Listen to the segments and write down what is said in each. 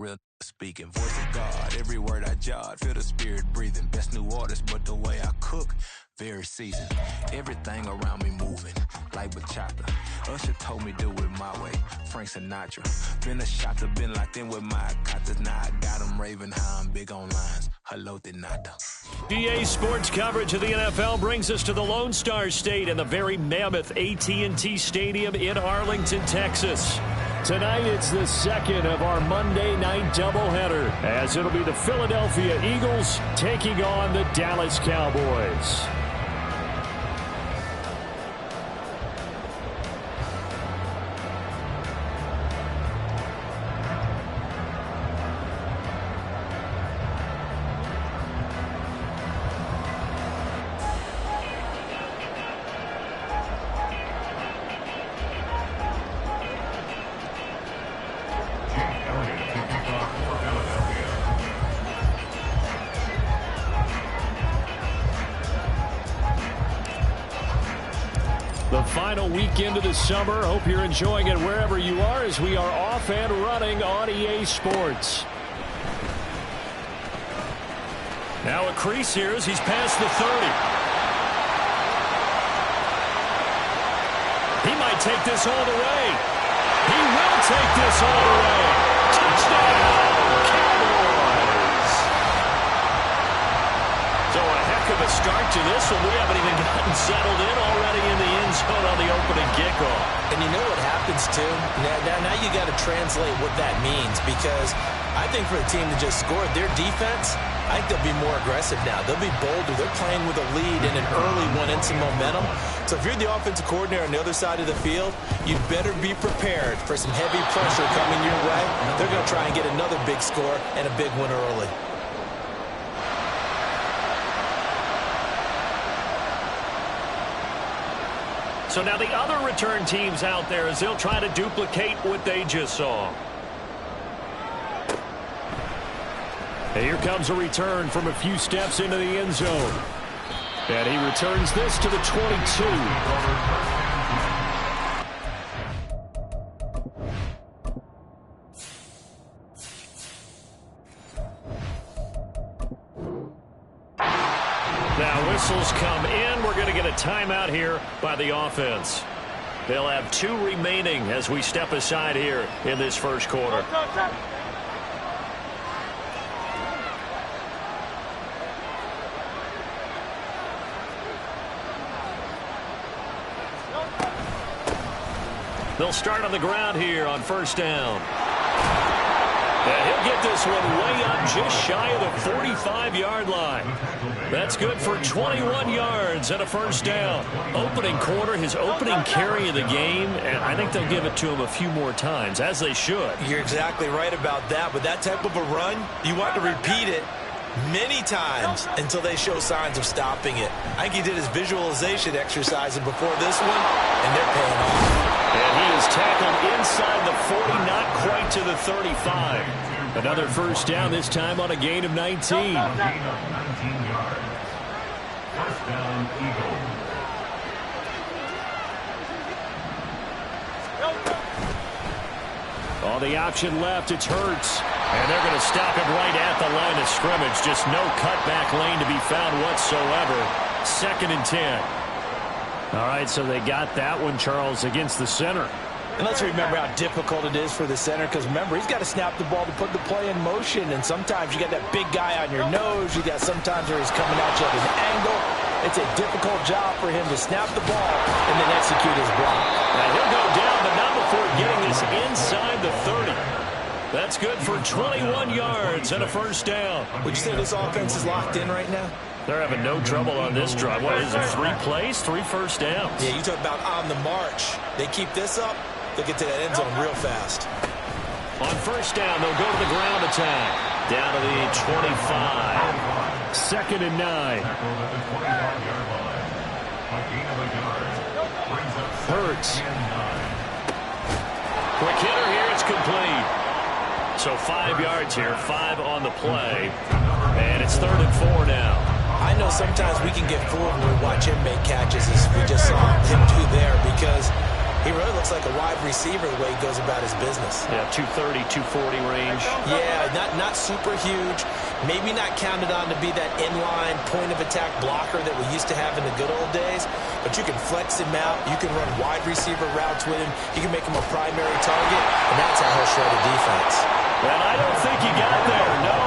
Real speaking, voice of God, every word I jot, feel the spirit breathing. Best new artist, but the way I cook, very seasoned. Everything around me moving, like bachata. Usher told me do it my way, Frank Sinatra. Been a shotter, been locked in with my katas. Now I got them raving how I'm big on lines. Hello, Denata. EA Sports coverage of the NFL brings us to the Lone Star State and the very mammoth AT&T Stadium in Arlington, Texas. Tonight, it's the second of our Monday night doubleheader, as it'll be the Philadelphia Eagles taking on the Dallas Cowboys. The final weekend of the summer. Hope you're enjoying it wherever you are as we are off and running on EA Sports. Now a crease here as he's past the 30. He might take this all the way. He will take this all the way. Touchdown, Cowboys. So a heck of a start to this one. We haven't even gotten settled in already in the end zone on the opening kickoff. And you know what happens, too? Now you got to translate what that means, because I think for the team to just score, their defense, I think they'll be more aggressive now. They'll be bolder. They're playing with a lead and an early one and some momentum. So if you're the offensive coordinator on the other side of the field, you better be prepared for some heavy pressure coming your way. They're going to try and get another big score and a big one early. So now the other return teams out there as they'll try to duplicate what they just saw. And here comes a return from a few steps into the end zone. And he returns this to the 22. Now whistles come in. We're going to get a timeout here by the offense. They'll have 2 remaining as we step aside here in this first quarter. They'll start on the ground here on first down. And he'll get this one way up just shy of the 45-yard line. That's good for 21 yards and a first down. Opening quarter, his opening carry of the game, and I think they'll give it to him a few more times, as they should. You're exactly right about that, but that type of a run, you want to repeat it many times until they show signs of stopping it. I think he did his visualization exercise before this one, and they're paying off. And he is tackled inside the 40, not quite to the 35. Another first down, this time on a gain of 19. Gain of 19 yards. First down, Eagles. On the option left, it's Hurts. And they're going to stop him right at the line of scrimmage. Just no cutback lane to be found whatsoever. 2nd and 10. All right, so they got that one, Charles, against the center. And let's remember how difficult it is for the center, because remember, he's got to snap the ball to put the play in motion, and sometimes you got that big guy on your nose. You got sometimes where he's coming at you at an angle. It's a difficult job for him to snap the ball and then execute his block. Now he'll go down, but not before getting this inside the 30. That's good for 21 yards and a first down. Would you say this offense is locked in right now? They're having no trouble on this drive. What is it, 3 plays, 3 first downs? Yeah, you talk about on the march. They keep this up, they'll get to that end zone real fast. On first down, they'll go to the ground attack. Down to the 25. 2nd and 9. Hurts. Quick hitter here, it's complete. So 5 yards here, 5 on the play. And it's 3rd and 4 now. I know sometimes we can get fooled when we watch him make catches, as we just saw him do there, because He really looks like a wide receiver the way he goes about his business. Yeah, 230, 240 range. Yeah, not super huge. Maybe not counted on to be that inline point-of-attack blocker that we used to have in the good old days. But you can flex him out. You can run wide receiver routes with him. You can make him a primary target, and that's how he'll shred a defense. And I don't think he got there, no.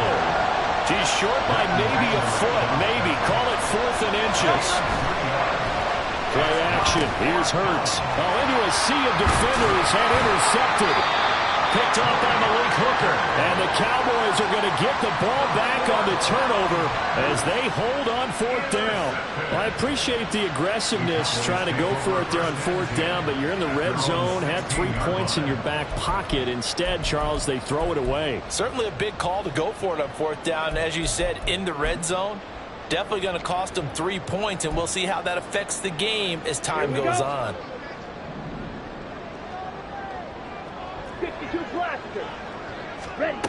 He's short by maybe a foot, maybe. Call it 4th and inches. Play action. Here's Hurts. Oh, into a sea of defenders and intercepted. Picked off by Malik Hooker. And the Cowboys are going to get the ball back on the turnover as they hold on 4th down. I appreciate the aggressiveness trying to go for it there on 4th down, but you're in the red zone, had 3 points in your back pocket. Instead, Charles, they throw it away. Certainly a big call to go for it on 4th down. As you said, in the red zone. Definitely going to cost them 3 points, and we'll see how that affects the game as time goes on. 52 blaster. Ready.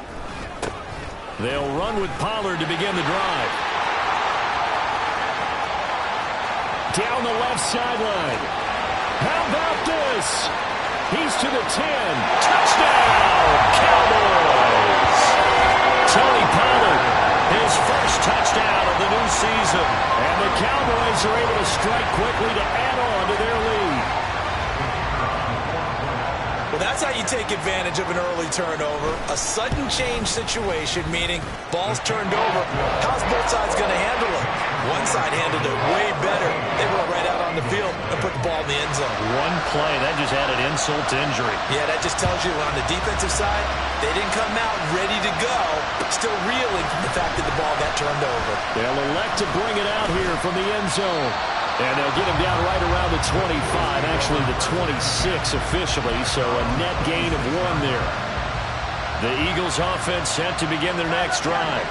They'll run with Pollard to begin the drive. Down the left sideline. How about this? He's to the 10. Touchdown, Cowboys! Tony Pollard, his first touchdown of the new season. And the Cowboys are able to strike quickly to add on to their lead. Well, that's how you take advantage of an early turnover. A sudden change situation, meaning ball's turned over. How's both sides going to handle it? One side handled it way better. They roll right out on the field and put the ball in the end zone. One play, that just added insult to injury. Yeah, that just tells you on the defensive side, they didn't come out ready to go, still reeling from the fact that the ball got turned over. They'll elect to bring it out here from the end zone. And they'll get him down right around the 25, actually the 26 officially, so a net gain of 1 there. The Eagles offense set to begin their next drive.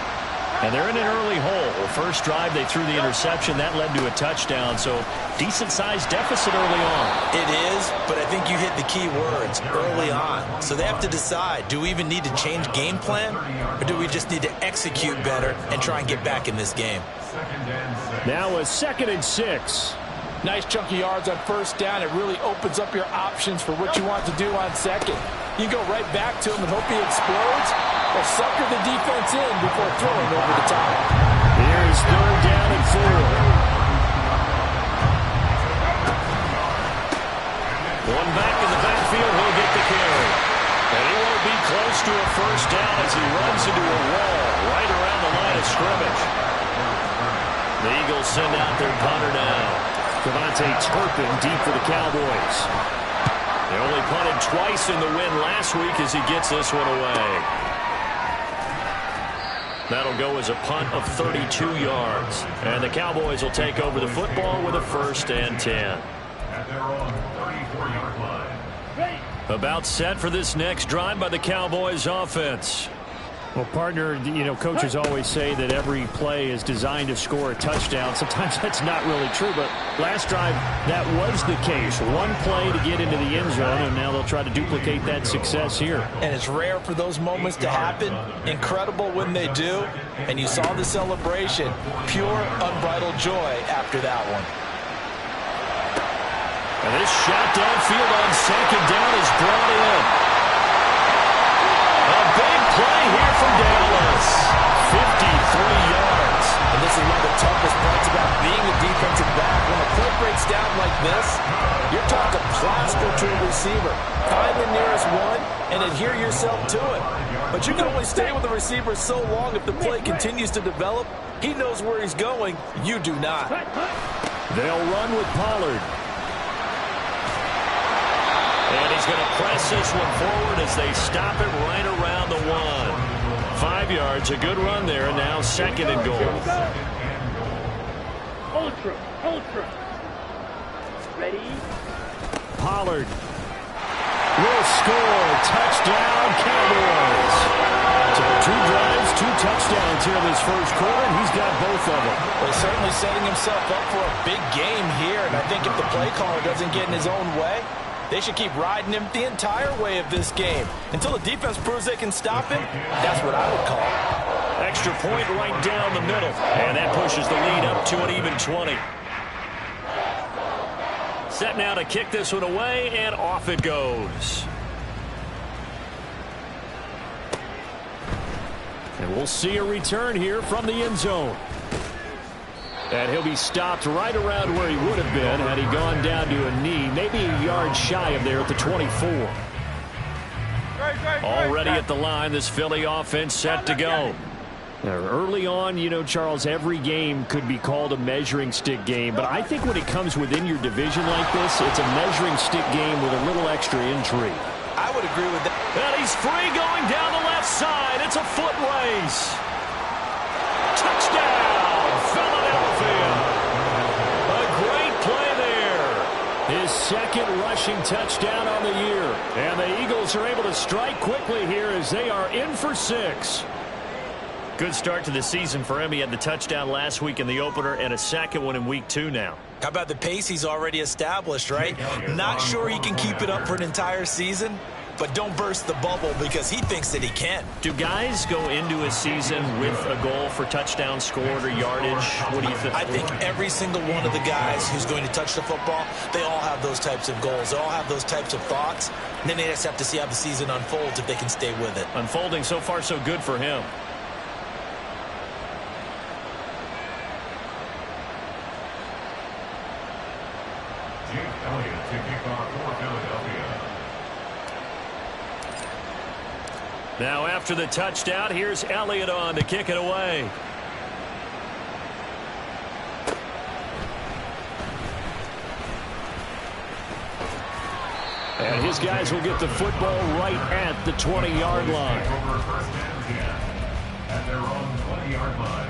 And they're in an early hole. First drive, they threw the interception. That led to a touchdown, so decent-sized deficit early on. It is, but I think you hit the key words, early on. So they have to decide, do we even need to change game plan, or do we just need to execute better and try and get back in this game? Now a 2nd and 6. Nice chunky yards on 1st down. It really opens up your options for what you want to do on 2nd. You can go right back to him and hope he explodes, or sucker the defense in before throwing over the top. Here's 3rd down and 4. One back in the backfield, he'll get the carry. And he won't be close to a 1st down as he runs into a wall right around the line of scrimmage. The Eagles send out their punter now. Devontae Turpin deep for the Cowboys. They only punted twice in the win last week as he gets this one away. That'll go as a punt of 32 yards. And the Cowboys will take over the football with a 1st and 10. At their own 34-yard line. About set for this next drive by the Cowboys offense. Well, partner, you know, coaches always say that every play is designed to score a touchdown. Sometimes that's not really true, but last drive, that was the case. One play to get into the end zone, and now they'll try to duplicate that success here. And it's rare for those moments to happen. Incredible when they do. And you saw the celebration. Pure, unbridled joy after that one. And this shot downfield on 2nd down is brought in. A big play here for Dallas. 53 yards. And this is one of the toughest parts about being a defensive back. When a play breaks down like this, you're talking plaster to a receiver. Find the nearest one and adhere yourself to it. But you can only stay with the receiver so long if the play continues to develop. He knows where he's going. You do not. They'll run with Pollard. And he's going to press this one forward as they stop it right around the 1. 5 yards, a good run there, and now 2nd and goal. Ultra. Ready. Pollard will score. Touchdown, Cowboys. So 2 drives, 2 touchdowns here in this first quarter, and he's got both of them. Well, he's certainly setting himself up for a big game here, and I think if the play caller doesn't get in his own way, they should keep riding him the entire way of this game. Until the defense proves they can stop him, that's what I would call. Extra point right down the middle. And that pushes the lead up to an even 20. Set now to kick this one away, and off it goes. And we'll see a return here from the end zone. And he'll be stopped right around where he would have been had he gone down to a knee, maybe a yard shy of there at the 24. Already at the line, this Philly offense set to go. Now, early on, you know, Charles, every game could be called a measuring stick game, but I think when it comes within your division like this, it's a measuring stick game with a little extra intrigue. I would agree with that. And he's free going down the left side. It's a foot race. Touchdown, Philadelphia. A great play there. His second rushing touchdown on the year. And the Eagles are able to strike quickly here as they are in for 6. Good start to the season for him. He had the touchdown last week in the opener and a second one in week 2 now. How about the pace he's already established, right? Not sure he can keep it up for an entire season, but don't burst the bubble because he thinks that he can. Do guys go into a season with a goal for touchdown scored or yardage? What do you think? I think every single one of the guys who's going to touch the football, they all have those types of goals. They all have those types of thoughts. And then they just have to see how the season unfolds if they can stay with it. Unfolding so far so good for him. Now after the touchdown, here's Elliott on to kick it away. And his guys will get the football right at the 20-yard line. At their own 20-yard line.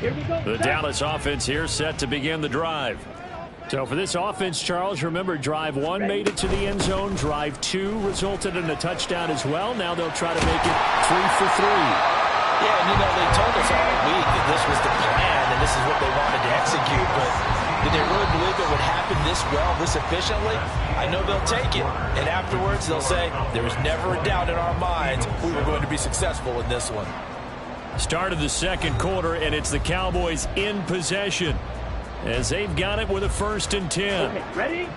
Here we go. The Dallas offense here set to begin the drive. So for this offense, Charles, remember drive 1 made it to the end zone. Drive 2 resulted in a touchdown as well. Now they'll try to make it 3 for 3. Yeah, and you know, they told us all week that this was the plan and this is what they wanted to execute, but did they really believe it would happen this well, this efficiently? I know they'll take it, and afterwards they'll say, there was never a doubt in our minds we were going to be successful in this one. Start of the second quarter, and it's the Cowboys in possession as they've got it with a 1st and 10. Okay, ready?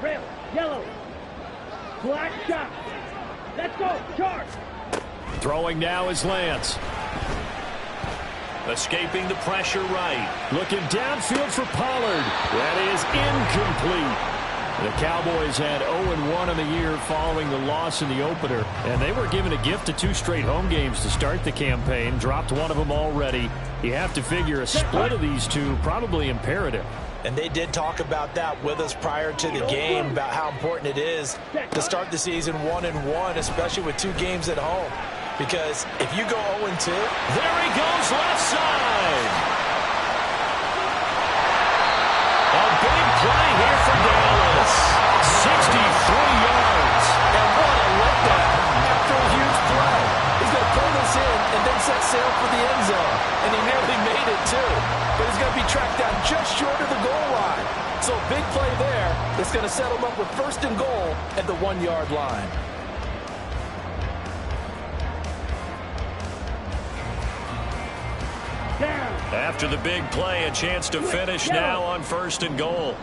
Red, yellow, black shot. Let's go, charge. Throwing now is Lance. Escaping the pressure right. Looking downfield for Pollard. That is incomplete. The Cowboys had 0-1 in the year following the loss in the opener, and they were given a gift of 2 straight home games to start the campaign. Dropped one of them already. You have to figure a split of these two probably imperative. And they did talk about that with us prior to the game, about how important it is to start the season 1-1, especially with 2 games at home. Because if you go 0-2, there he goes left side. A big play here for Dallas. 63 yards. And what a letdown after a huge play. He's going to pull this in and then set sail for the end zone. And he nearly made it, too. But he's going to be tracked down just short of the goal line. So a big play there that's going to set him up with 1st and goal at the 1-yard line. After the big play, a chance to finish now on 1st and goal.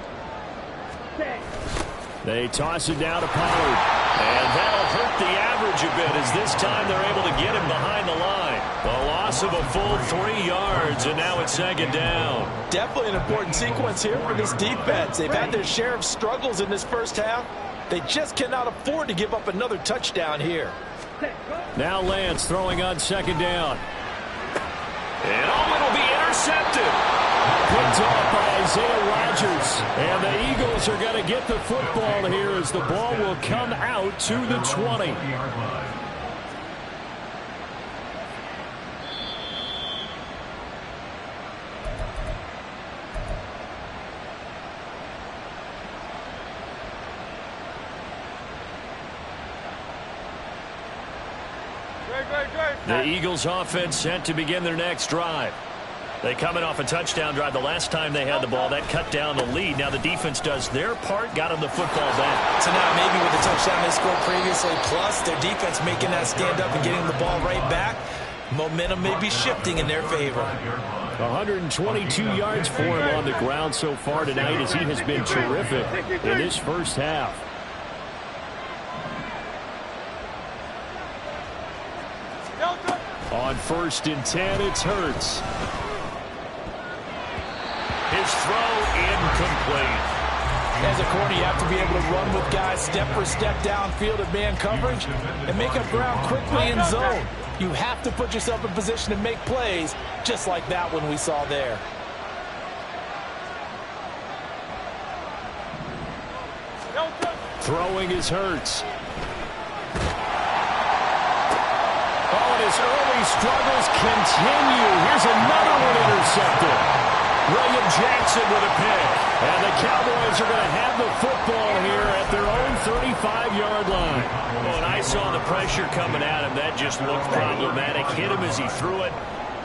They toss it down to Pollard. And that'll hurt the average a bit as this time they're able to get him behind the line. A loss of a full 3 yards, and now it's 2nd down. Definitely an important sequence here for this defense. They've had their share of struggles in this first half. They just cannot afford to give up another touchdown here. Now Lance throwing on 2nd down. And it'll be intercepted. Picked off by Isaiah Rodgers. And the Eagles are going to get the football here as the ball will come out to the 20. The Eagles offense set to begin their next drive. They coming off a touchdown drive the last time they had the ball. That cut down the lead. Now the defense does their part, got them the football back. So now maybe with the touchdown they scored previously, plus their defense making that stand up and getting the ball right back, Momentum may be shifting in their favor. 122 yards for him on the ground so far tonight as he has been terrific in this first half. On 1st and 10, it's Hurts. His throw incomplete. As a corner, you have to be able to run with guys step for step downfield in man coverage and make up ground quickly in zone. You have to put yourself in position to make plays just like that one we saw there. Throwing is Hurts. Oh, and his early struggles continue. Here's another one intercepted. William Jackson with a pick. And the Cowboys are going to have the football here at their own 35-yard line. Well, and I saw the pressure coming at him. That just looked problematic. Hit him as he threw it,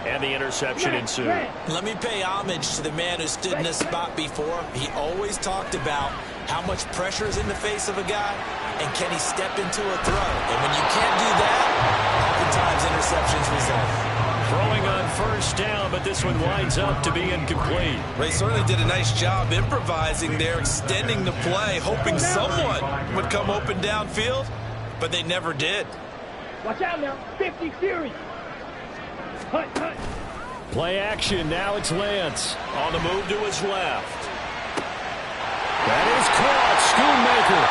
and the interception ensued. Let me pay homage to the man who stood in this spot before. He always talked about how much pressure is in the face of a guy, and can he step into a throw. And when you can't do that, oftentimes interceptions result. Throwing on 1st down, but this one winds up to be incomplete. They certainly did a nice job improvising there, extending the play, hoping someone would come open downfield, but they never did. Watch out now. 50 series. Hut, hut. Play action. Now it's Lance. On the move to his left. That is caught. Schoonmaker.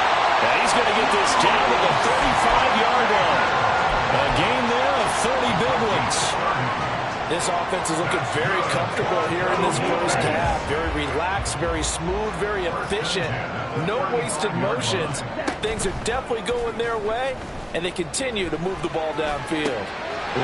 And he's going to get this down to the 35-yard line. A gain there of 30 big ones. This offense is looking very comfortable here in this first half. Very relaxed, very smooth, very efficient. No wasted motions. Things are definitely going their way, and they continue to move the ball downfield.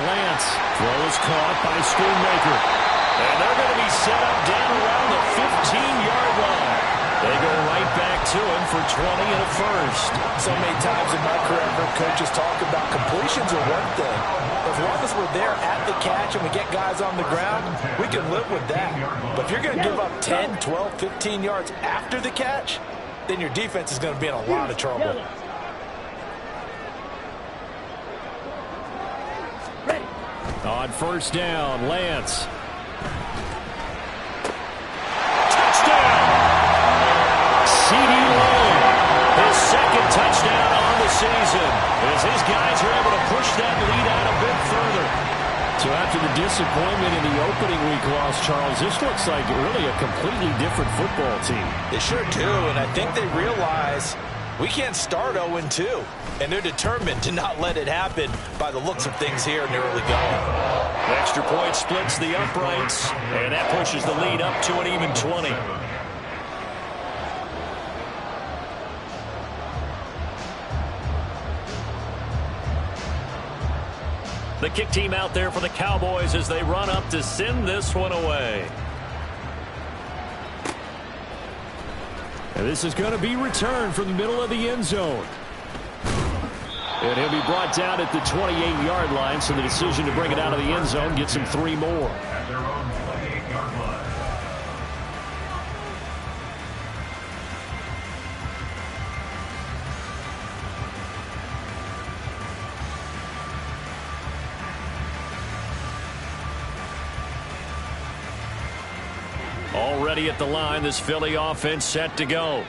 Lance throws caught by Schoonmaker. And they're going to be set up down around the 15-yard line. They go right back to him for 20 and a first. So many times in my career, I've heard coaches talk about completions are one thing. As long as we're there at the catch and we get guys on the ground, we can live with that. But if you're going to give up 10, 12, 15 yards after the catch, then your defense is going to be in a lot of trouble. On 1st down, Lance. C.D. Lamb, his second touchdown on the season, as his guys are able to push that lead out a bit further. So after the disappointment in the opening week loss, Charles, this looks like really a completely different football team. They sure do, and I think they realize we can't start 0-2, and they're determined to not let it happen by the looks of things here in the early going. Extra point splits the uprights, and that pushes the lead up to an even 20. The kick team out there for the Cowboys as they run up to send this one away. And this is going to be returned from the middle of the end zone. And he'll be brought down at the 28-yard line, so the decision to bring it out of the end zone gets him 3 more. At their own 28-yard line. Already at the line, this Philly offense set to go.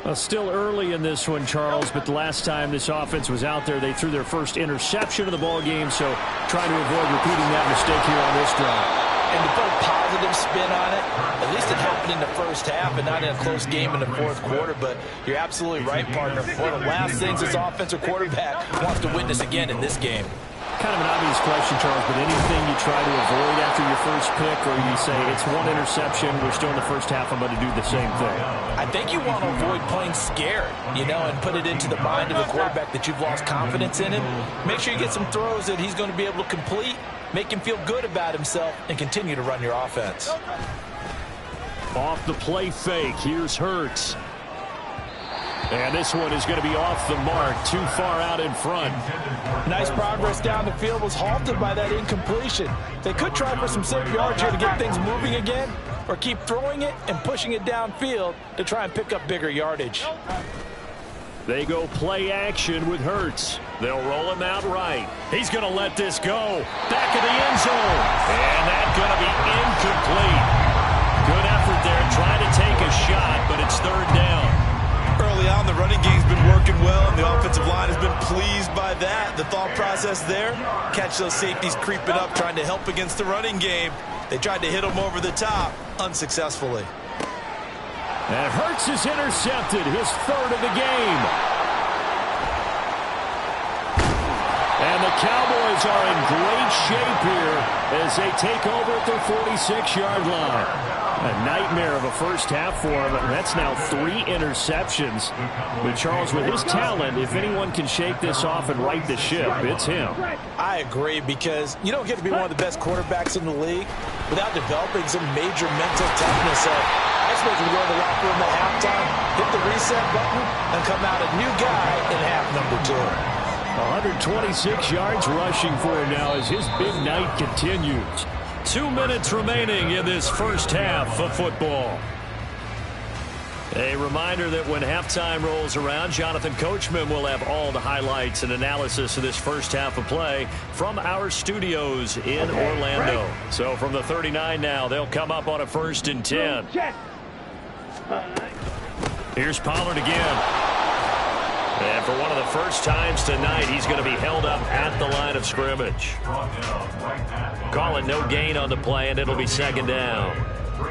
Well, still early in this one, Charles, but the last time this offense was out there, they threw their first interception of the ball game, so trying to avoid repeating that mistake here on this drive. And to put a positive spin on it, at least it happened in the first half and not in a close game in the fourth quarter, but you're absolutely right, partner. One of the last things this offensive quarterback wants to witness again in this game. Kind of an obvious question, Charles, but anything you try to avoid after your first pick, or you say it's one interception, we're still in the first half, I'm going to do the same thing? I think you want to avoid playing scared, and put it into the mind of the quarterback that you've lost confidence in him. Make sure you get some throws that he's going to be able to complete, make him feel good about himself, and continue to run your offense. Off the play fake, here's Hurts. And this one is going to be off the mark, too far out in front. Nice progress down the field, was halted by that incompletion. They could try for some safe yards here to get things moving again, or keep throwing it and pushing it downfield to try and pick up bigger yardage. They go play action with Hurts. They'll roll him out right. He's going to let this go. Back of the end zone. And that's going to be incomplete. Good effort there trying to take a shot, but it's third down. Early on, the running game's been working well, and the offensive line has been pleased by that. The thought process there, catch those safeties creeping up, trying to help against the running game. They tried to hit him over the top, unsuccessfully. And Hurts is intercepted, his third of the game. And the Cowboys are in great shape here as they take over at their 46-yard line. A nightmare of a first half for him. That's now 3 interceptions. But Charles, with his talent, if anyone can shake this off and right the ship, it's him. I agree, because you don't get to be one of the best quarterbacks in the league without developing some major mental toughness. So I suppose we go in the locker room at halftime, hit the reset button, and come out a new guy in half number 2. 126 yards rushing for him now as his big night continues. 2 minutes remaining in this first half of football. A reminder that when halftime rolls around, Jonathan Coachman will have all the highlights and analysis of this first half of play from our studios in Orlando. So from the 39 now, they'll come up on a 1st and 10. Here's Pollard again. And for one of the first times tonight, he's going to be held up at the line of scrimmage. Call it no gain on the play, and it'll be 2nd down.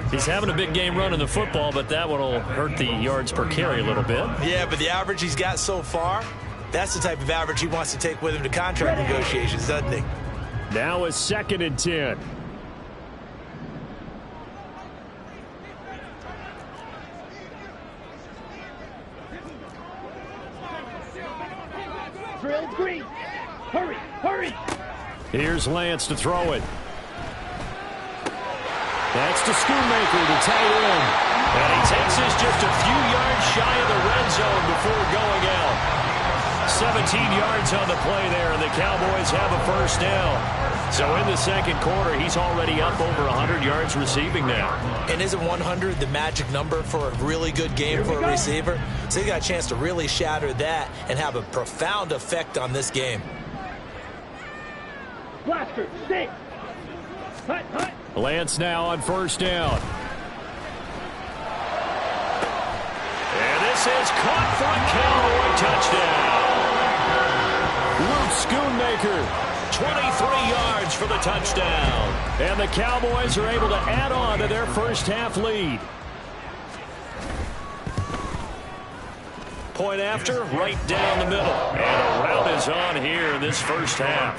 He's having a big game running the football, but that one will hurt the yards per carry a little bit. Yeah, but the average he's got so far, that's the type of average he wants to take with him to contract negotiations, doesn't he? Now a 2nd and 10. Drill green. Hurry, hurry. Here's Lance to throw it. That's to Schoonmaker, the tight end. And he takes this just a few yards shy of the red zone before going out. 17 yards on the play there, and the Cowboys have a 1st down. So in the 2nd quarter, he's already up over 100 yards receiving now. And isn't 100 the magic number for a really good game for a receiver? So he got a chance to really shatter that and have a profound effect on this game. Blaster, stay. Hut, hut. Lance now on 1st down. And this is caught for a Cowboy touchdown. Luke Schoonmaker, 23 yards for the touchdown. And the Cowboys are able to add on to their first half lead. Point after, right down the middle. And a rout is on here in this first half.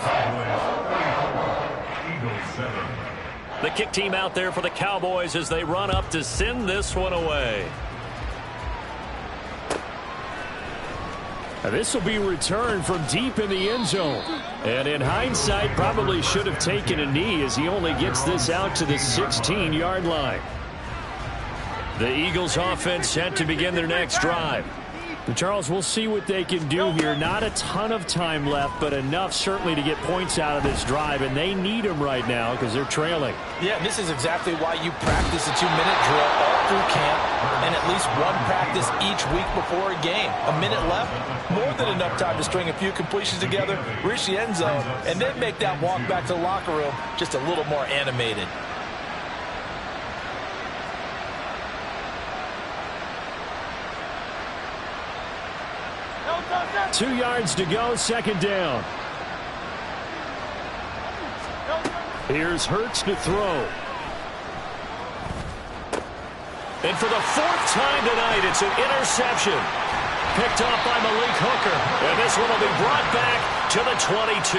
The kick team out there for the Cowboys as they run up to send this one away. Now this will be returned from deep in the end zone. And in hindsight, probably should have taken a knee as he only gets this out to the 16-yard line. The Eagles offense set to begin their next drive. And Charles, we'll see what they can do here. Not a ton of time left, but enough certainly to get points out of this drive, and they need them right now because they're trailing. Yeah, this is exactly why you practice a 2-minute drill all through camp and at least one practice each week before a game. A minute left, more than enough time to string a few completions together, reach the end zone, and then make that walk back to the locker room just a little more animated. 2 yards to go, 2nd down. Here's Hurts to throw. And for the 4th time tonight, it's an interception. Picked off by Malik Hooker. And this one will be brought back to the 22.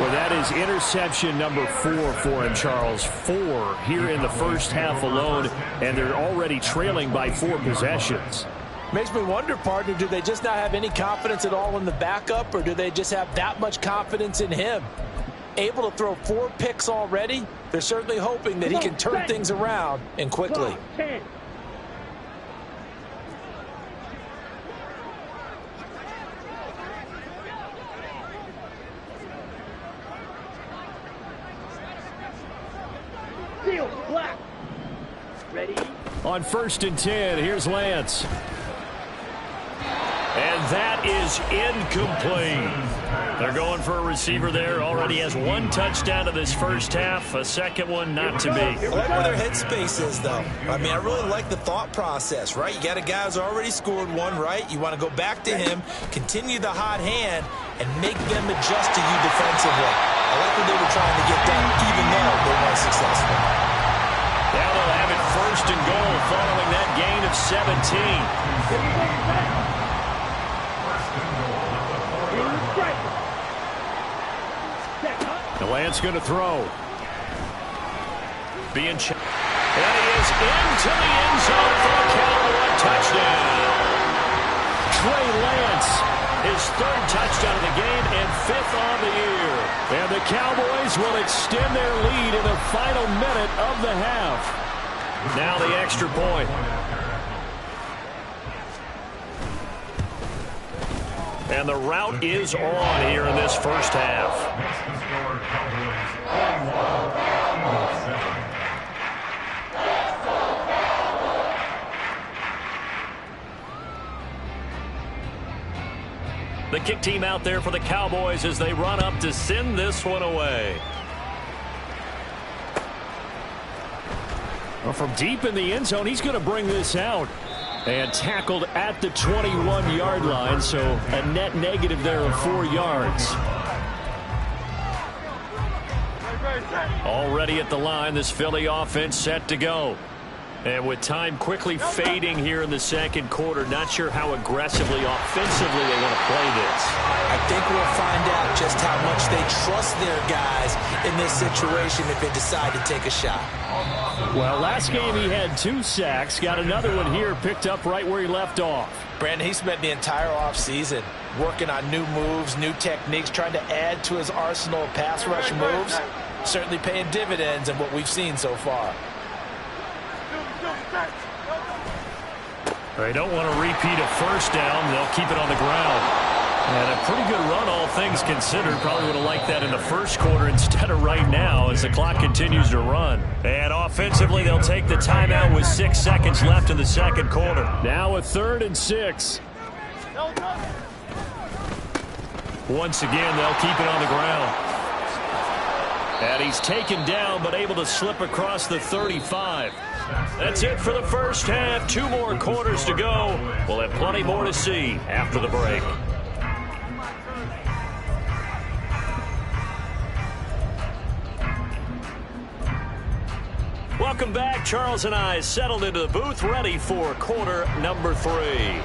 Well, that is interception number 4 for him, Charles. 4 here in the first half alone, and they're already trailing by 4 possessions. Makes me wonder, partner, do they just not have any confidence at all in the backup, or do they just have that much confidence in him? Able to throw 4 picks already, they're certainly hoping that he can turn things around and quickly. 10. Seal, black. Ready? On 1st and 10, here's Lance. And that is incomplete. They're going for a receiver there. Already has one touchdown in this first half. A second one not to be. I like where their headspace is, though. I mean, I really like the thought process, right? You got a guy who's already scored one, right? You want to go back to him, continue the hot hand, and make them adjust to you defensively. I like what they were trying to get done, even though they weren't successful. Now they'll have it first and goal following that gain of 17. Lance going to throw. And he is into the end zone for a Cowboy touchdown. Trey Lance, his third touchdown of the game and fifth on the year. And the Cowboys will extend their lead in the final minute of the half. Now the extra point. And the route is on here in this first half. The kick team out there for the Cowboys as they run up to send this one away. Well, from deep in the end zone, he's going to bring this out. And tackled at the 21-yard line, so a net negative there of 4 yards. Already at the line, this Philly offense set to go. And with time quickly fading here in the second quarter, not sure how aggressively, offensively they want to play this. I think we'll find out just how much they trust their guys in this situation if they decide to take a shot. Well, last game he had 2 sacks. Got another one here picked up right where he left off. Brandon, he spent the entire offseason working on new moves, new techniques, trying to add to his arsenal of pass rush moves. Certainly paying dividends in what we've seen so far. They don't want to repeat a first down. They'll keep it on the ground. And a pretty good run, all things considered. Probably would have liked that in the first quarter instead of right now as the clock continues to run. And offensively, they'll take the timeout with 6 seconds left in the second quarter. Now a 3rd and 6. Once again, they'll keep it on the ground. And he's taken down, but able to slip across the 35. That's it for the first half. 2 more quarters to go. We'll have plenty more to see after the break. Welcome back. Charles and I settled into the booth, ready for quarter number 3.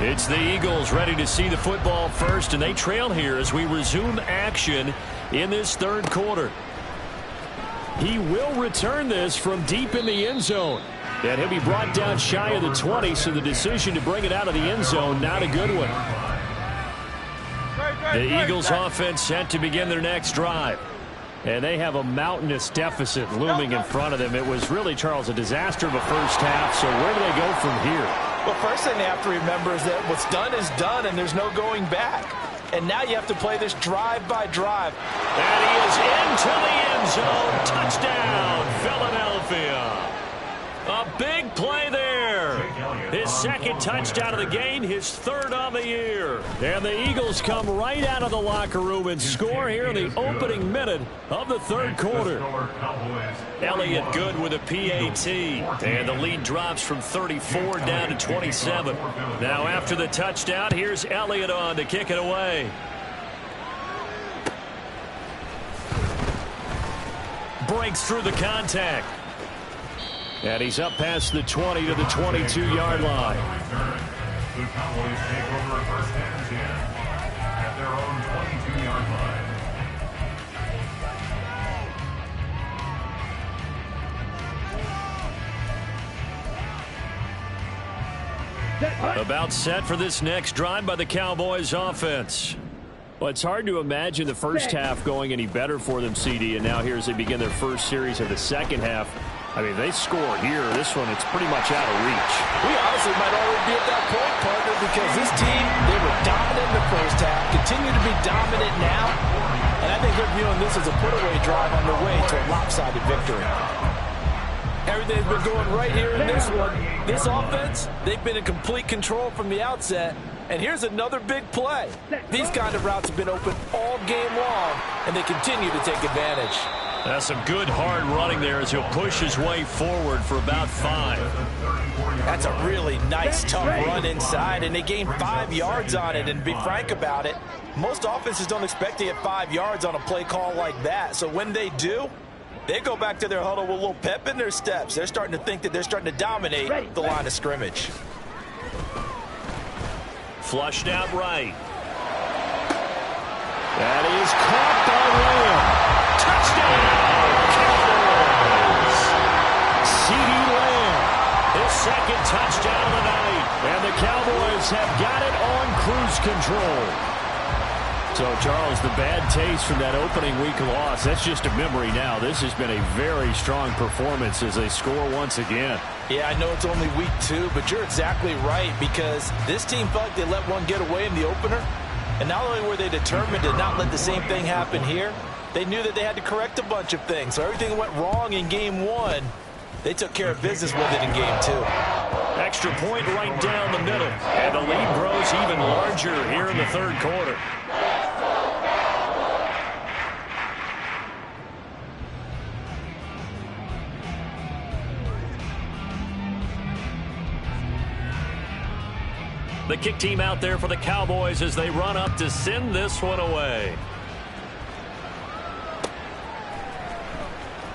It's the Eagles ready to see the football first, and they trail here as we resume action in this third quarter. He will return this from deep in the end zone. And he'll be brought down shy of the 20, so the decision to bring it out of the end zone, not a good one. The Eagles offense set to begin their next drive. And they have a mountainous deficit looming in front of them. It was really, Charles, a disaster of a first half, so where do they go from here? Well, first thing they have to remember is that what's done is done, and there's no going back. And now you have to play this drive by drive. And he is into the end zone. Touchdown, Philadelphia. A big play there. His second touchdown of the game, his 3rd on the year. And the Eagles come right out of the locker room and score here in the opening minute of the third quarter. Elliott good with a PAT. And the lead drops from 34 down to 27. Now after the touchdown, here's Elliott on to kick it away. Breaks through the contact. And he's up past the 20 to the 22-yard line. The Cowboys take over 1st and 10 at their own 22-yard line. About set for this next drive by the Cowboys offense. Well, it's hard to imagine the first half going any better for them, CD, and now here as they begin their first series of the second half. I mean, they score here. This one, it's pretty much out of reach. We honestly might already be at that point, partner, because this team, they were dominant in the first half, continue to be dominant now, and I think they're viewing this as a put-away drive on their way to a lopsided victory. Everything's been going right here in this one. This offense, they've been in complete control from the outset. And here's another big play. These kind of routes have been open all game long, and they continue to take advantage. That's some good hard running there as he'll push his way forward for about 5. That's a really nice, tough run inside, and they gained 5 yards on it. And to be frank about it, most offenses don't expect to get 5 yards on a play call like that. So when they do, they go back to their huddle with a little pep in their steps. They're starting to think that they're starting to dominate the line of scrimmage. Flushed out right. That is caught by Lamb. Touchdown, Cowboys! CeeDee Lamb, his second touchdown of the night. And the Cowboys have got it on cruise control. So, Charles, the bad taste from that opening week loss, that's just a memory now. This has been a very strong performance as they score once again. Yeah, I know it's only week 2, but you're exactly right, because this team felt like they let one get away in the opener. And not only were they determined to not let the same thing happen here, they knew that they had to correct a bunch of things. So everything that went wrong in game 1, they took care of business with it in game 2. Extra point right down the middle. And the lead grows even larger here in the third quarter. The kick team out there for the Cowboys as they run up to send this one away.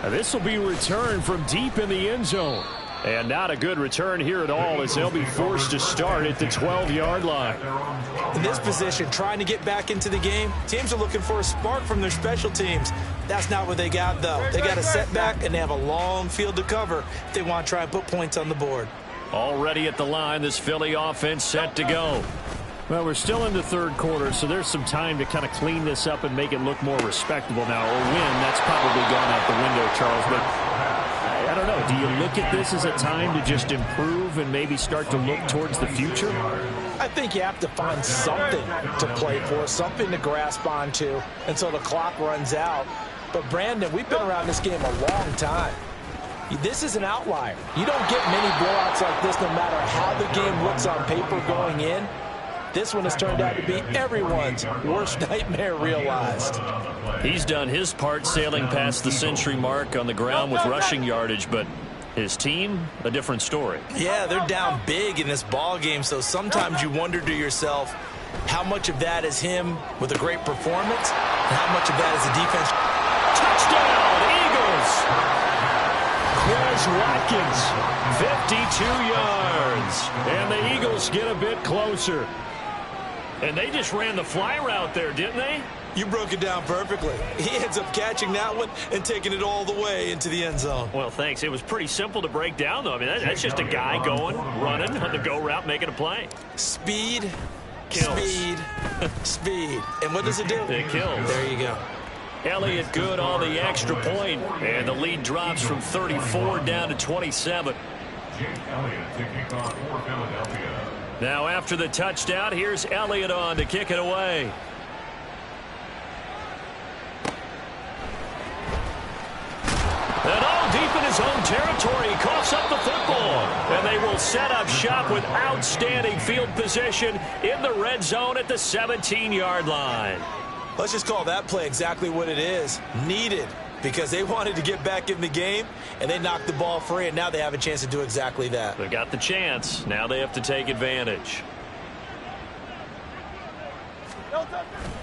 Now this will be returned from deep in the end zone. And not a good return here at all as they'll be forced to start at the 12-yard line. In this position, trying to get back into the game, teams are looking for a spark from their special teams. That's not what they got, though. They got a setback, and they have a long field to cover if they want to try and put points on the board. Already at the line, this Philly offense set to go. Well, we're still in the third quarter, so there's some time to kind of clean this up and make it look more respectable now. Or win, that's probably gone out the window, Charles. But I don't know. Do you look at this as a time to just improve and maybe start to look towards the future? I think you have to find something to play for, something to grasp onto until the clock runs out. But, Brandon, we've been around this game a long time. This is an outlier. You don't get many blowouts like this no matter how the game looks on paper going in. This one has turned out to be everyone's worst nightmare realized. He's done his part sailing past the century mark on the ground with rushing yardage, but his team, a different story. Yeah, they're down big in this ball game, so sometimes you wonder to yourself how much of that is him with a great performance and how much of that is the defense. Touchdown, Eagles! Quez Watkins, 52 yards. And the Eagles get a bit closer. And they just ran the fly route there, didn't they? You broke it down perfectly. He ends up catching that one and taking it all the way into the end zone. Well, thanks. It was pretty simple to break down, though. I mean, that's just a guy going, running on the go route, making a play. Speed, kills. Speed, speed. And what does it do? It kills. There you go. Elliott good on the extra point, and the lead drops from 34 down to 27. Jake Elliott to kick off for Philadelphia. Now after the touchdown, here's Elliott on to kick it away. And all deep in his own territory, he coughs up the football. And they will set up shop with outstanding field position in the red zone at the 17-yard line. Let's just call that play exactly what it is. Needed, because they wanted to get back in the game, and they knocked the ball free, and now they have a chance to do exactly that. They got the chance. Now they have to take advantage.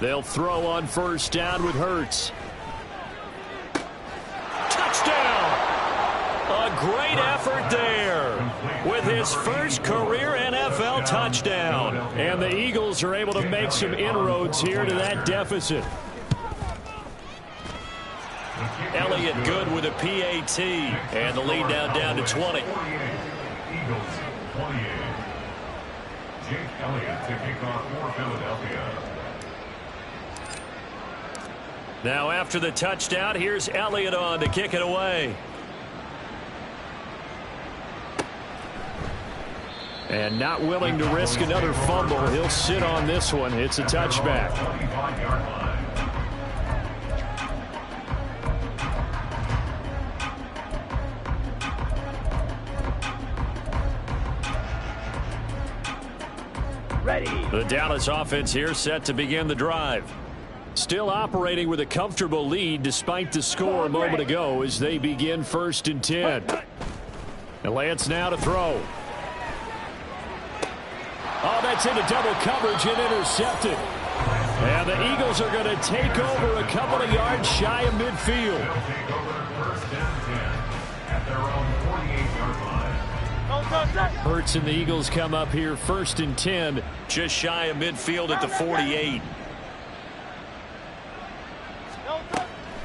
They'll throw on first down with Hurts. Touchdown! A great effort there with his first career NFL touchdown. And the Eagles are able to make some inroads here to that deficit. Elliott good with a PAT. And the lead now down to 20. Eagles 28. Jake Elliott to kick off for Philadelphia. Now after the touchdown, here's Elliott on to kick it away. And not willing to risk another fumble. He'll sit on this one. It's a touchback. Ready. The Dallas offense here set to begin the drive. Still operating with a comfortable lead despite the score a moment ago as they begin 1st and 10. And Lance now to throw. Oh, that's into double coverage and intercepted. And the Eagles are going to take over a couple of yards shy of midfield. They'll take over 1st and 10 at their own 48-yard line. Hurts and the Eagles come up here 1st and 10, just shy of midfield at the 48.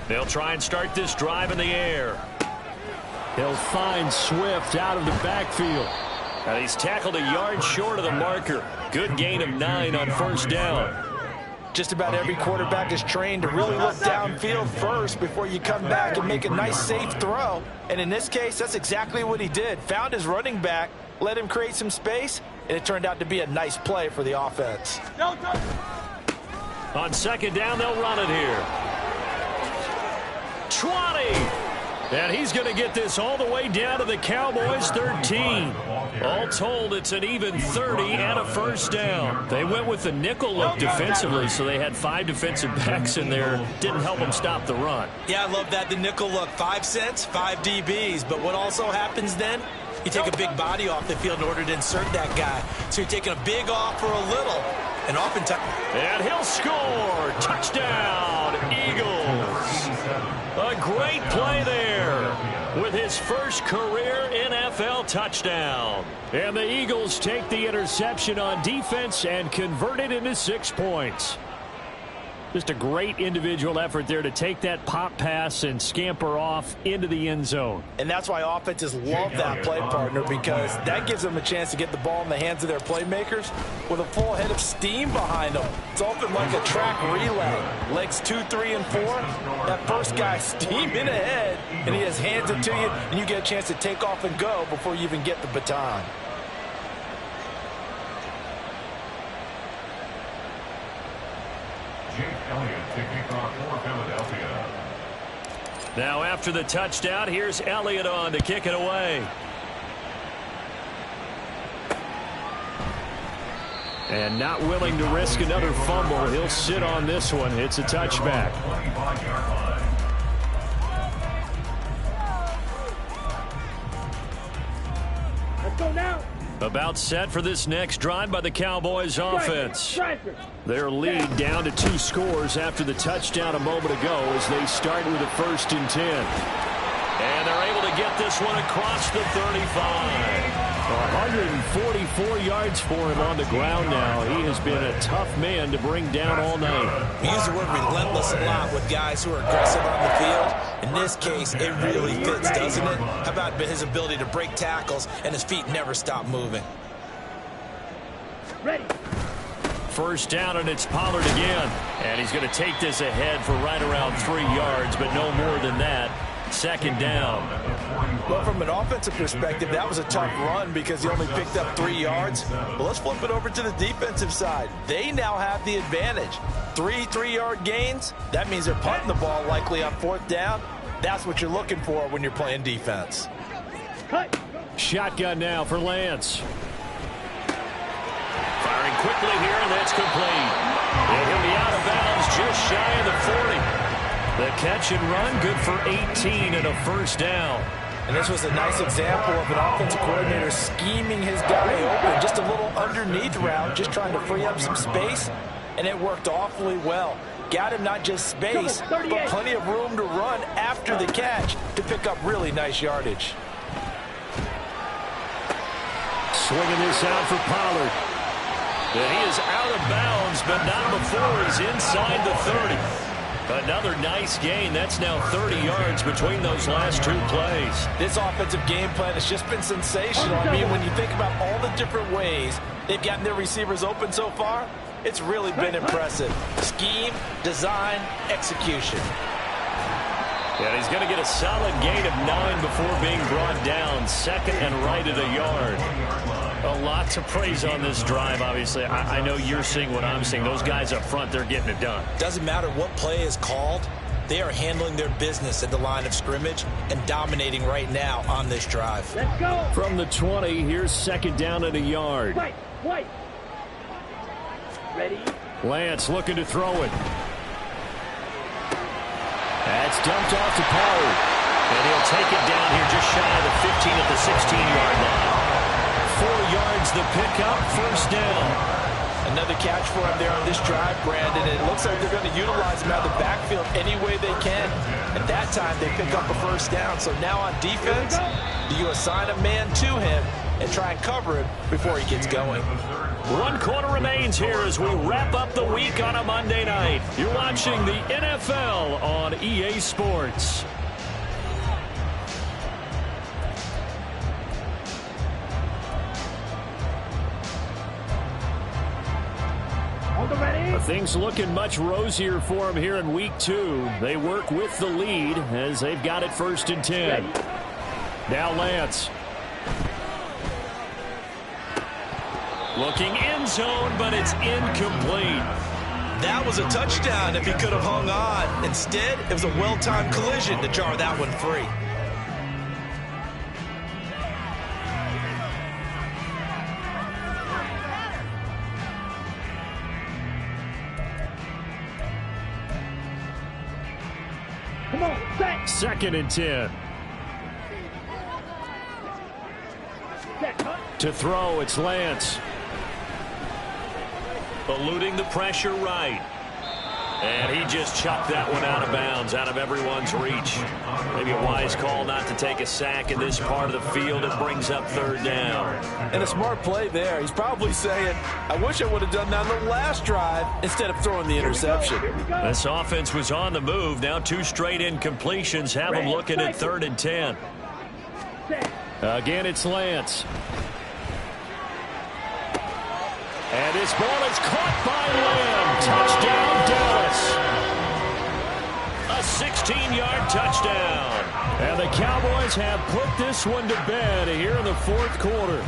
They'll try and start this drive in the air. He'll find Swift out of the backfield. And he's tackled a yard short of the marker. Good gain of 9 on 1st down. Just about every quarterback is trained to really look downfield first before you come back and make a nice, safe throw. And in this case, that's exactly what he did. Found his running back, let him create some space, and it turned out to be a nice play for the offense. On 2nd down, they'll run it here. 20. And he's going to get this all the way down to the Cowboys' 13. All told, it's an even 30 and a 1st down. They went with the nickel look defensively, so they had 5 defensive backs in there. Didn't help them stop the run. Yeah, I love that, the nickel look. 5 cents, 5 DBs. But what also happens then, you take a big body off the field in order to insert that guy. So you're taking a big off for a little. And oftentimes... And he'll score. Touchdown, Eagles. A great play there with his first career NFL touchdown. And the Eagles take the interception on defense and convert it into 6 points. Just a great individual effort there to take that pop pass and scamper off into the end zone. And that's why offenses love that play, partner, because that gives them a chance to get the ball in the hands of their playmakers with a full head of steam behind them. It's often like a track relay. Legs 2, 3, and 4. That first guy steaming ahead, and he has hands it to you, and you get a chance to take off and go before you even get the baton. Now after the touchdown, here's Elliott on to kick it away. And not willing to risk another fumble. He'll sit on this one. It's a touchback. Let's go now. About set for this next drive by the Cowboys offense. Their lead down to 2 scores after the touchdown a moment ago as they start with a 1st and 10. And they're able to get this one across the 35. 144 yards for him on the ground now. He has been a tough man to bring down all night. We use the word relentless a lot with guys who are aggressive on the field. In this case, it really fits, doesn't it? How about his ability to break tackles and his feet never stop moving? Ready. 1st down, and it's Pollard again. And he's going to take this ahead for right around 3 yards, but no more than that. 2nd down. Well, from an offensive perspective, that was a tough run because he only picked up 3 yards. But let's flip it over to the defensive side. They now have the advantage. 3 3-yard gains. That means they're punting the ball likely on 4th down. That's what you're looking for when you're playing defense. Cut. Shotgun now for Lance. Firing quickly here, and that's complete. And he'll be out of bounds just shy of the 40. The catch and run, good for 18 and a 1st down. And this was a nice example of an offensive coordinator scheming his guy open. Just a little underneath route, just trying to free up some space, and it worked awfully well. Got him not just space, but plenty of room to run after the catch to pick up really nice yardage. Swinging this out for Pollard. And he is out of bounds, but not before he's inside the 30. Another nice gain. That's now 30 yards between those last 2 plays. This offensive game plan has just been sensational. I mean, when you think about all the different ways they've gotten their receivers open so far, it's really been impressive. Scheme, design, execution. And he's going to get a solid gain of 9 before being brought down. 2nd and right at a yard. A lot to praise on this drive, obviously. I know you're seeing what I'm seeing. Those guys up front, they're getting it done. Doesn't matter what play is called. They are handling their business at the line of scrimmage and dominating right now on this drive. Let's go. From the 20, here's 2nd down at a yard. Right. Ready? Lance looking to throw it. That's dumped off to Poe. And he'll take it down here just shy of the 15 at the 16-yard line. 4 yards the pickup, first down. Another catch for him there on this drive, Brandon. It looks like they're going to utilize him out of the backfield any way they can. At that time, they pick up a first down. So now on defense, do you assign a man to him and try and cover him before he gets going? 1 quarter remains here as we wrap up the week on a Monday night. You're watching the NFL on EA Sports. Things looking much rosier for them here in week 2. They work with the lead as they've got it 1st and 10. Now Lance. Looking end zone, but it's incomplete. That was a touchdown if he could have hung on. Instead, it was a well-timed collision to jar that one free. Come on, set. 2nd and 10. Set, huh? To throw, it's Lance. Eluding the pressure right. And he just chucked that one out of bounds, out of everyone's reach. Maybe a wise call not to take a sack in this part of the field. It brings up 3rd down. And a smart play there. He's probably saying, I wish I would have done that on the last drive instead of throwing the interception. This offense was on the move. Now 2 straight incompletions have them looking at 3rd and 10. Again, it's Lance. And this ball is caught by Lamb. Touchdown, Dallas. A 16-yard touchdown. And the Cowboys have put this one to bed here in the 4th quarter.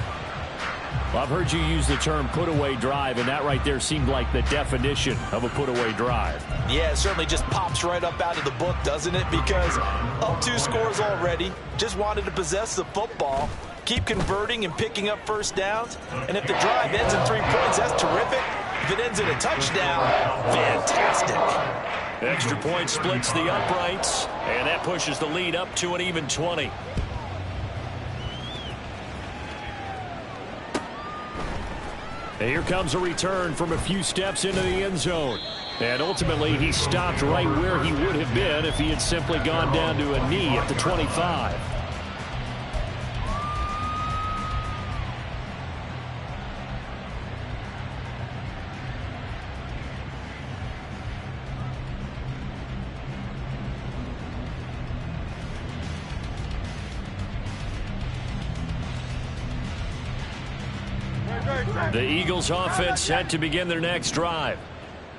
Well, I've heard you use the term put-away drive, and that right there seemed like the definition of a put-away drive. Yeah, it certainly just pops right up out of the book, doesn't it? Because up 2 scores already, just wanted to possess the football, keep converting and picking up first downs. And if the drive ends in 3 points, that's terrific. If it ends in a touchdown, fantastic. Extra point splits the uprights, and that pushes the lead up to an even 20. And here comes a return from a few steps into the end zone. And ultimately, he stopped right where he would have been if he had simply gone down to a knee at the 25. The Eagles offense set to begin their next drive.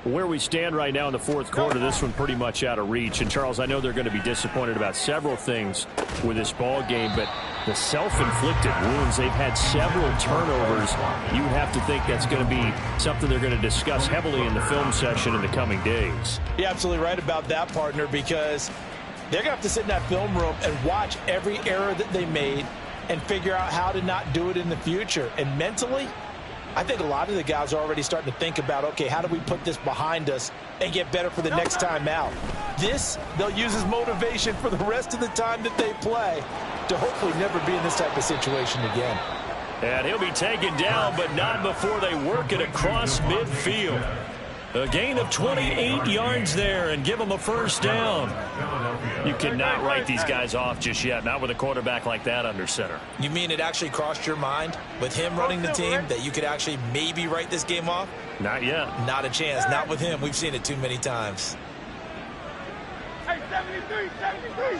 Where we stand right now in the 4th quarter, this one pretty much out of reach. And, Charles, I know they're going to be disappointed about several things with this ball game, but the self-inflicted wounds, they've had several turnovers. You have to think that's going to be something they're going to discuss heavily in the film session in the coming days. You're absolutely right about that, partner, because they're going to have to sit in that film room and watch every error that they made and figure out how to not do it in the future. And mentally, I think a lot of the guys are already starting to think about, okay, how do we put this behind us and get better for the next time out? This, they'll use as motivation for the rest of the time that they play to hopefully never be in this type of situation again. And he'll be taken down, but not before they work it across midfield. A gain of 28 yards there and give them a first down. You cannot write these guys off just yet, not with a quarterback like that under center. You mean it actually crossed your mind with him running the team that you could actually maybe write this game off? Not yet. Not a chance. Not with him. We've seen it too many times. Hey, 73, 73.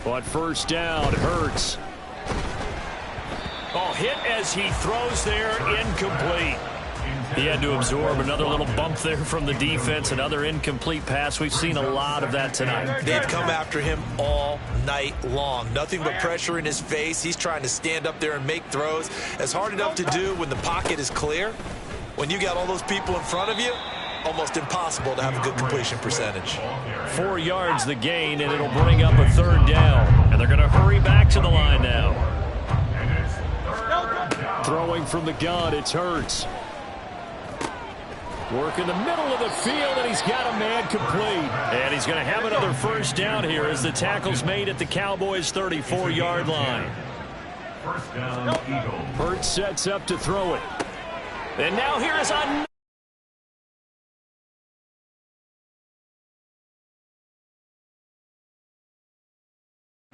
But first down, Hurts. Oh, hit as he throws there, incomplete. He had to absorb another little bump there from the defense, another incomplete pass. We've seen a lot of that tonight. They've come after him all night long. Nothing but pressure in his face. He's trying to stand up there and make throws. It's hard enough to do when the pocket is clear. When you got all those people in front of you, almost impossible to have a good completion percentage. 4 yards the gain, and it'll bring up a third down. And they're going to hurry back to the line now. Throwing from the gun, it's Hurts. Work in the middle of the field, and he's got a man complete. And he's going to have another first down here as the tackle's made at the Cowboys' 34-yard line. First down, Eagles. Hurts sets up to throw it. And now here is a...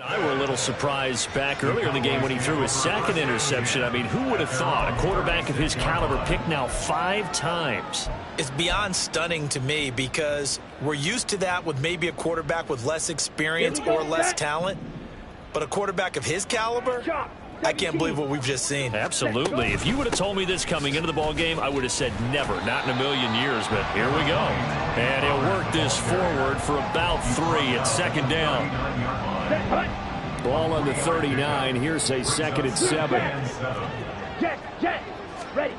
I were a little surprised back earlier in the game when he threw his second interception. I mean, who would have thought a quarterback of his caliber picked now 5 times? It's beyond stunning to me because we're used to that with maybe a quarterback with less experience or less talent. But a quarterback of his caliber, I can't believe what we've just seen. Absolutely. If you would have told me this coming into the ball game, I would have said never, not in a million years. But here we go. And he'll work this forward for about 3 at second down. Ball on the 39. Here's a 2nd and 7. Jet. Ready.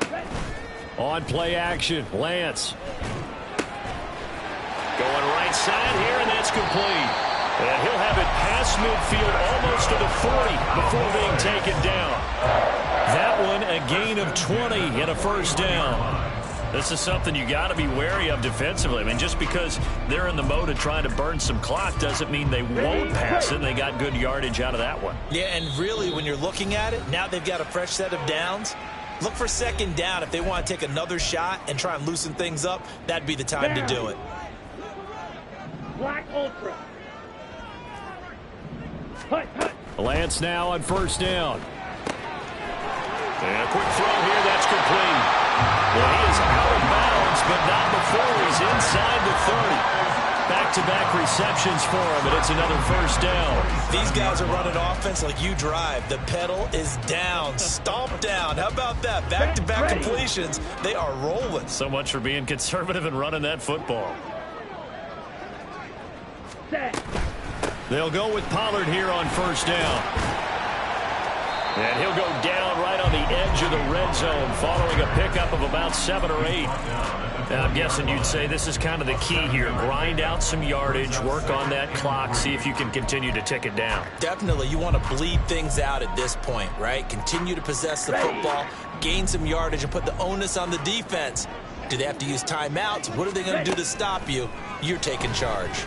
On play action, Lance. Going right side here, and that's complete. And he'll have it past midfield almost to the 40 before being taken down. That one a gain of 20 and a first down. This is something you got to be wary of defensively. I mean, just because they're in the mode of trying to burn some clock doesn't mean they won't pass it. They got good yardage out of that one. Yeah, and really, when you're looking at it, now they've got a fresh set of downs. Look for second down. If they want to take another shot and try and loosen things up, that'd be the time to do it. Black Ultra. Lance now on first down. And a quick throw here, that's complete. Well, he is out of bounds, but not before he's inside the 30. Back-to-back receptions for him, and it's another first down. These guys are running offense like you drive. The pedal is down, stomp down. How about that? Back-to-back completions. They are rolling. So much for being conservative and running that football. They'll go with Pollard here on first down. And he'll go down right on the edge of the red zone following a pickup of about 7 or 8. Now, I'm guessing you'd say this is kind of the key here. Grind out some yardage, work on that clock, see if you can continue to tick it down. Definitely. You want to bleed things out at this point, right? Continue to possess the football, gain some yardage, and put the onus on the defense. Do they have to use timeouts? What are they going to do to stop you? You're taking charge.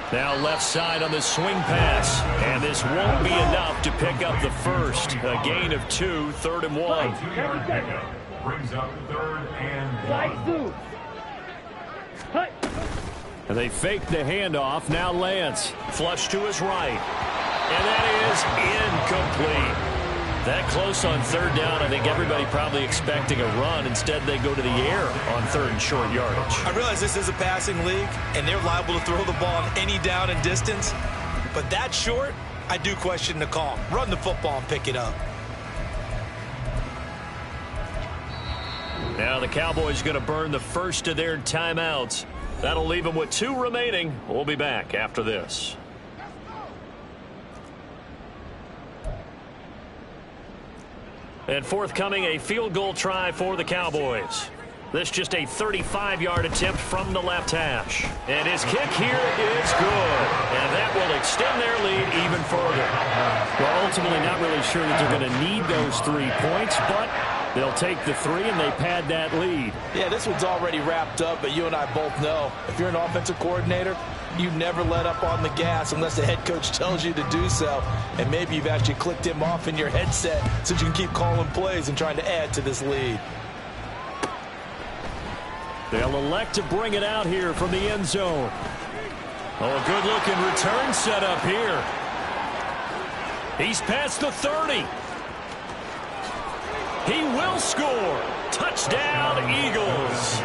Now left side on the swing pass. And this won't be enough to pick up the first. A gain of 2, 3rd and 1. 2-yard pickup brings up 3rd and 1. And they fake the handoff. Now Lance. Flush to his right. And that is incomplete. That close on 3rd down, I think everybody probably expecting a run. Instead, they go to the air on 3rd and short yardage. I realize this is a passing league, and they're liable to throw the ball on any down and distance. But that short, I do question the call. Run the football and pick it up. Now the Cowboys going to burn the first of their timeouts. That'll leave them with 2 remaining. We'll be back after this. And forthcoming, a field goal try for the Cowboys. This just a 35-yard attempt from the left hash. And his kick here is good. And that will extend their lead even further. Well, ultimately not really sure that they're going to need those 3 points, but they'll take the 3 and they pad that lead. Yeah, this one's already wrapped up, but you and I both know if you're an offensive coordinator, you never let up on the gas unless the head coach tells you to do so. And maybe you've actually clicked him off in your headset so you can keep calling plays and trying to add to this lead. They'll elect to bring it out here from the end zone. Oh, a good-looking return set up here. He's past the 30. He will score. Touchdown, Eagles.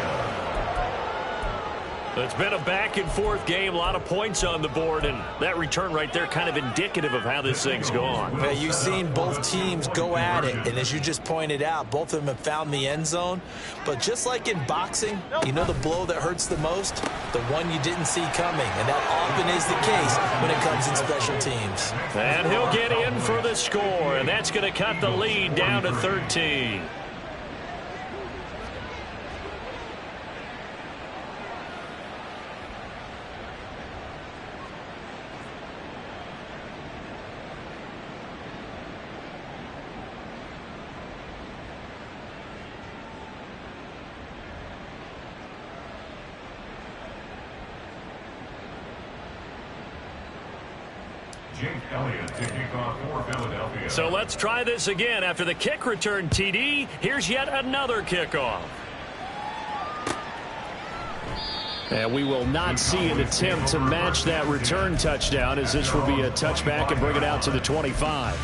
It's been a back-and-forth game, a lot of points on the board, and that return right there kind of indicative of how this thing's gone. Yeah, you've seen both teams go at it, and as you just pointed out, both of them have found the end zone. But just like in boxing, you know the blow that hurts the most? The one you didn't see coming, and that often is the case when it comes in special teams. And he'll get in for the score, and that's going to cut the lead down to 13. Jake Elliott to kick off for Philadelphia. So let's try this again. After the kick return TD, here's yet another kickoff. And we will not see an attempt to match that return touchdown, as this will be a touchback and bring it out to the 25.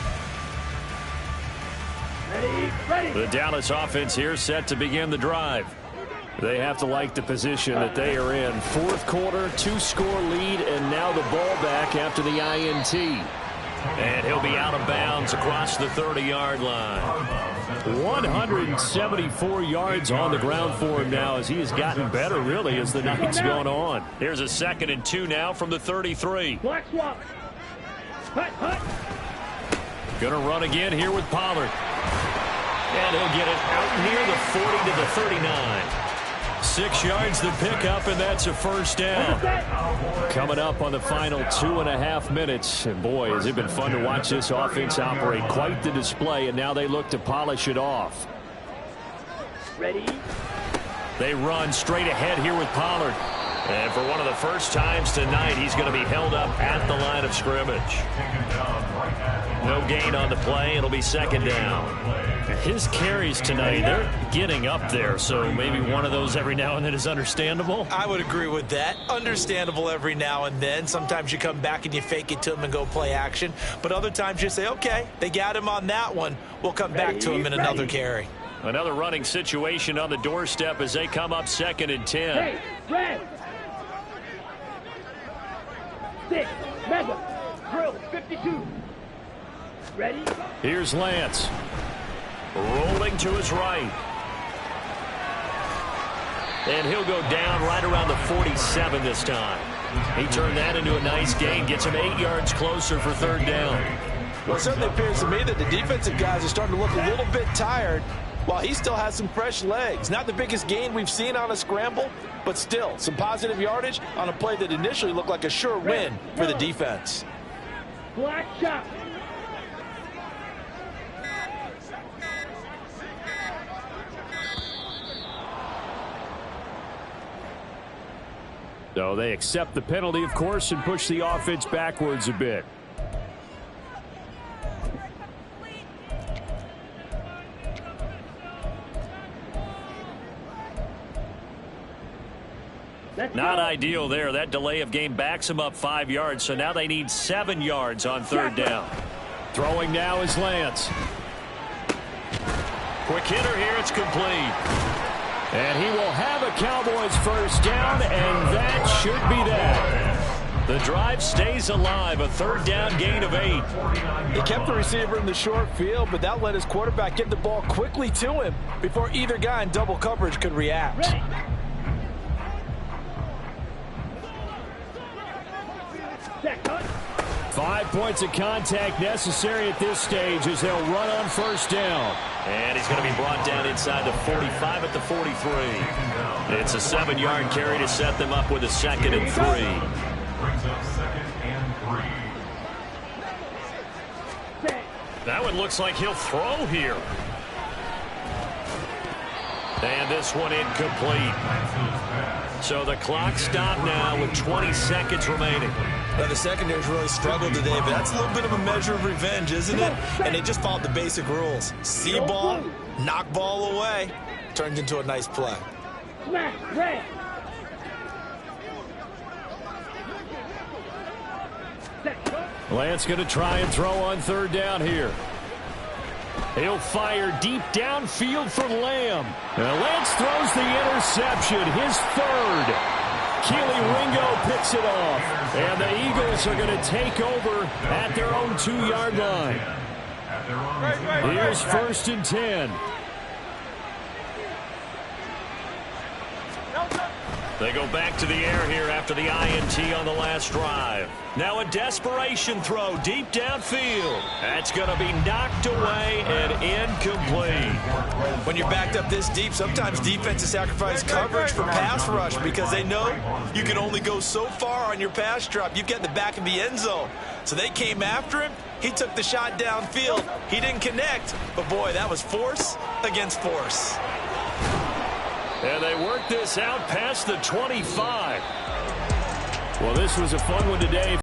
The Dallas offense here set to begin the drive. They have to like the position that they are in. Fourth quarter, 2-score lead, and now the ball back after the INT. And he'll be out of bounds across the 30-yard line. 174 yards on the ground for him now, as he has gotten better, really, as the night's gone on. Here's a 2nd and 2 now from the 33. Black swap. Hut, hut. Gonna run again here with Pollard. And he'll get it out near the 40 to the 39. 6 yards the pickup, and that's a first down. Coming up on the final 2.5 minutes. And boy, has it been fun to watch this offense operate. Quite the display, and now they look to polish it off. Ready? They run straight ahead here with Pollard. And for one of the first times tonight, he's going to be held up at the line of scrimmage. No gain on the play. It'll be 2nd down. His carries tonight, they're getting up there, so maybe one of those every now and then is understandable. I would agree with that. Understandable every now and then. Sometimes you come back and you fake it to him and go play action. But other times you say, okay, they got him on that one. We'll come back to him in another carry. Another running situation on the doorstep as they come up 2nd and 10. Hey, red. 6, mega, drill, 52. Ready? Here's Lance. Rolling to his right. And he'll go down right around the 47 this time. He turned that into a nice gain. Gets him 8 yards closer for 3rd down. Well, it certainly appears to me that the defensive guys are starting to look a little bit tired, while he still has some fresh legs. Not the biggest gain we've seen on a scramble, but still some positive yardage on a play that initially looked like a sure win for the defense. Black shot. So they accept the penalty, of course, and push the offense backwards a bit. Not ideal there. That delay of game backs them up 5 yards, so now they need 7 yards on 3rd down. Throwing now is Lance. Quick hitter here. It's complete. And he will have a Cowboys first down, and that should be that. The drive stays alive. A 3rd down gain of 8. He kept the receiver in the short field, but that let his quarterback get the ball quickly to him before either guy in double coverage could react. Ready? 5 points of contact necessary at this stage as they'll run on 1st down. And he's going to be brought down inside the 45 at the 43. It's a 7-yard carry to set them up with a 2nd and 3. Brings up 2nd and 3. That one looks like he'll throw here. And this one incomplete. So the clock stopped now with 20 seconds remaining. Well, the secondary's really struggled today, but that's a little bit of a measure of revenge, isn't it? And they just followed the basic rules. See ball, knock ball away. Turned into a nice play. Smash, red. Lance going to try and throw on 3rd down here. He'll fire deep downfield for Lamb. And Lance throws the interception, his 3rd. Keely Ringo picks it off. And the Eagles are going to take over at their own 2-yard line. Here's 1st and 10. They go back to the air here after the INT on the last drive. Now a desperation throw deep downfield. That's going to be knocked away and incomplete. When you're backed up this deep, sometimes defenses sacrifice coverage for pass rush because they know you can only go so far on your pass drop. You've got the back of the end zone. So they came after him. He took the shot downfield. He didn't connect. But, boy, that was force against force. And they work this out past the 25. Well, this was a fun one today.